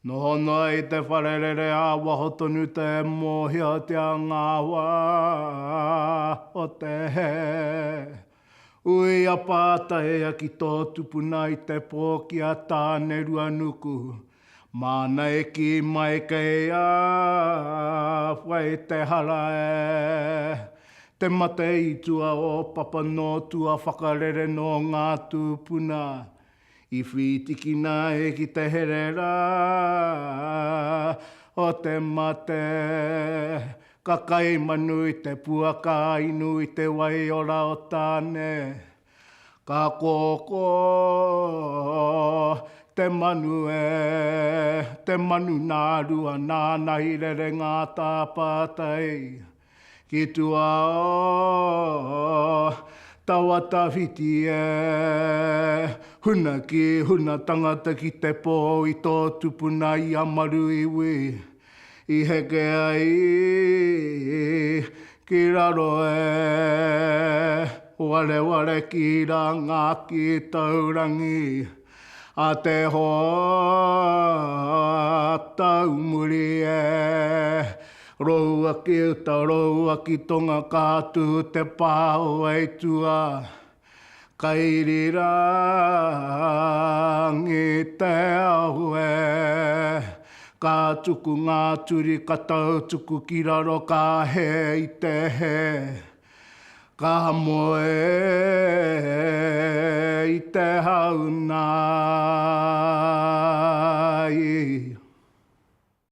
Nohono i te wharerere a wahotonu te mohia te angawa o te he. Ui a pātai a ki tō tupuna i te pō ki a tāne ruanuku. Mana e ki mai kei a whai te hala e. Te mate i tua o papa no tua whakarere no ngā tūpuna. I whitikina e ki te herera o te mate. Ka kai manu i te puaka inu i te wai ora o tāne. Ka kōkō te manu te manu nārua nānahi rere ngā tāpātai. Ki tua o tawata whiti huna ki huna tangata ki te pō i tō tupuna i amaru iwi. I heke ai ki raro wale wale ki ranga ki taurangi. A te hoa taumuri roua ki uta, roua ki tonga kātu te pāo ei tua. Kairirangi te aue. Ka tuku ngā turi katau tuku ki raro ka he i te he. Ka moe i te haunai.